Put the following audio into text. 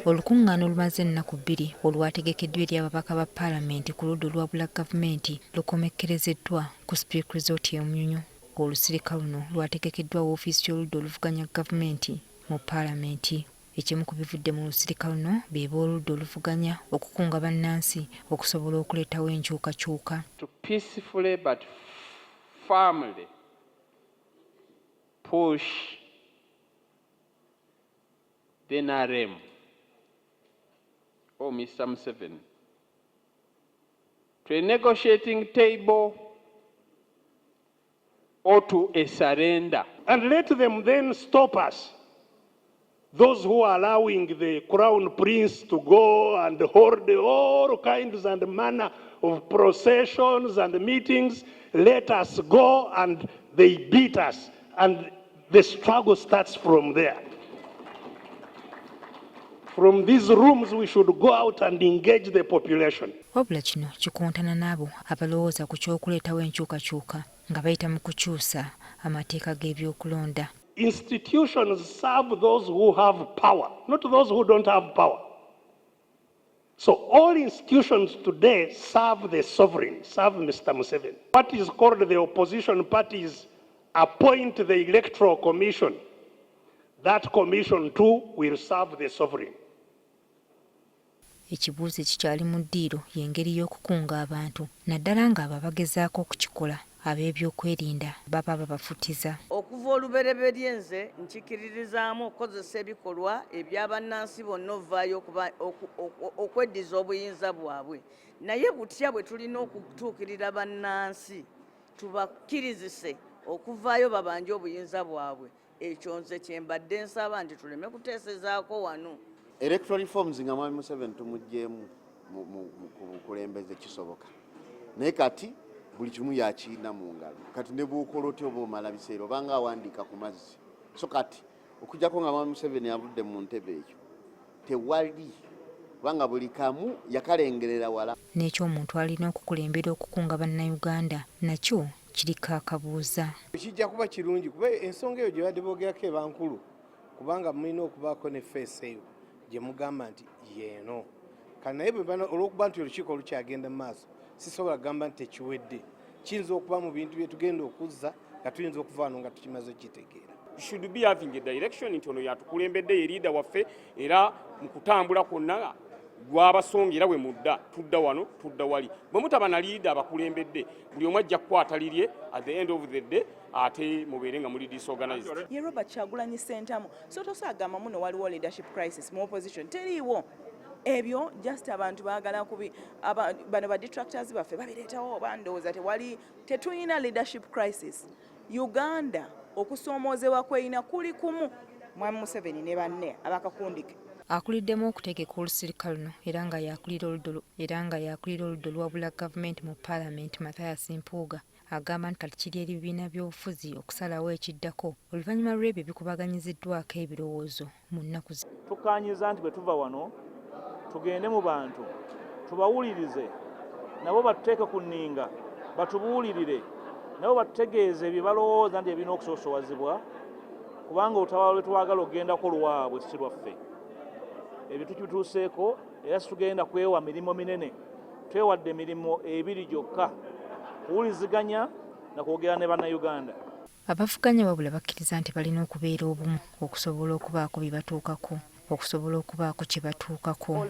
Olukungaana olumaze ennaku 2 olwategekeddwa eri ababaka ba palamenti ku ludda olwabula gavumenti lukomekkerezeddwa ku Speaker Resort e Munyonyo. Olusirika luno lwategekeddwa woofiisi y'oludda oluvuganya gavumenti mu palamenti. Ekimu ku bivudde mu lusirika luno be booludda oluvuganya okukunga bannansi okusobola okuleetawo enkyukakyuka. To peacefully but firmly push the NRM or Mr. Museveni to a negotiating table or to a surrender. And let them then stop us. Those who are allowing the crown prince to go and hold all kinds and manner of processions and meetings, let us go, and they beat us. And the struggle starts from there. From these rooms we should go out and engage the population. Wabula kino kikontana n'abo abalowooza ku ky'okuleetawo enkyukakyuka nga bayita mu kukyusa amateeka g'ebyokulonda. Institutions serve those who have power, not those who don't have power. So all institutions today serve the sovereign, serve Mr. Museveni. What is called the opposition parties appoint the electoral commission. That commission too will serve the sovereign. Ekibuuzo ekikyali mu ddiiro y'engeri y'okukunga abantu naddala ng'abo abagezaako okukikola ab'ebyokwerinda baba babafutiza. Okuva olubereberye nze nkikiririzaamu okukozesa ebikolwa eby'abannansi bonna ovaayo okweddiza obuyinza bwabwe. Naye butya bwe tulina okutuukirira bannansi tubakkirizise okuvaayo babanje obuyinza bwabwe. Ekyo nze kye mbadde nsaba nti tuleme kuteesezaako wano. Electoral reforms nga Mwami Museveni tumugjeemu ku bukulembeze kisoboka. Naye kati buli kimu yakirina mu ngalo. Kati ne bw'okola otya oba omala biseera obanga awandiika ku mazzi. So kati okujjako nga Mwami Museveni avudde mu ntebe ekyo tewali kubanga buli kamu yakalengerera wala. N'ekyo omuntu alina okukulembera okukunga bannayuganda nakyo kiriko akabuuza. Kijja kuba kirungi kuba ensonga eyo gye badde boogerako ebankulu kubanga mulina okubaako ne feesi eyo gye mugamba nti yeeno. Kale naye olw'okuba nti olukiiko lukyagenda mu maaso sisobola kugamba nti tekiwedde. Kiyinza okuba mu bintu bye tugenda okuzza nga tuyinza okuva wano nga tukimaze okitegeera. Should be having a direction nti ono yatukulembedde ye leader waffe era mu kutambula kwonna gw'abasongera we mudda tudda wano tudda wali. Bwe mutaba na leader abakulembedde buli omu ajja kukwatalirie at the end of the day ate mubeere nga muli disorganized. Ye Robert Kyagulanyi Ssentamu so tosagamba muno waliwo leadership crisis mu opposition teriiwo. Ebyo just abantu baagala kubi bano ba detractors baffe babireetawo oba ndowooza tetulina leadership crisis. Uganda okusoomoozebwa kweyina kuli kumu. Mwami Museveni ne banne abakakundike akuliddemu okutegeka olusirika luno era nga yakulira oludda olwabula gavumenti mu palamenti Mathias Mpuuga agamba nti kati kiri eri bibiina by'obufuzi okusalawo ekiddako oluvannyuma lw'ebyo bikubaganyiziddwako ebirowoozo mu nnaku zino. Tukkaanyiza nti bwe tuva wano tugende mu bantu tubawulirize nabo batuteeke ku nninga batubuulirire nabo batutegeeze bye balowooza nti ebirina okusoosowazibwa kubanga olutabaalo lwe twagala okugendako lwabwe si lwaffe. Ebyo tukituuseeko era situgenda kwewa mirimu minene twewadde emirimu 2 gyokka kuwuliziganya na kwogera ne bannayuganda. Abavuganya wabula bakkiriza nti balina okubeera obumu okusobola okubaako bye batuukako okusobola okubaako kye batuukako.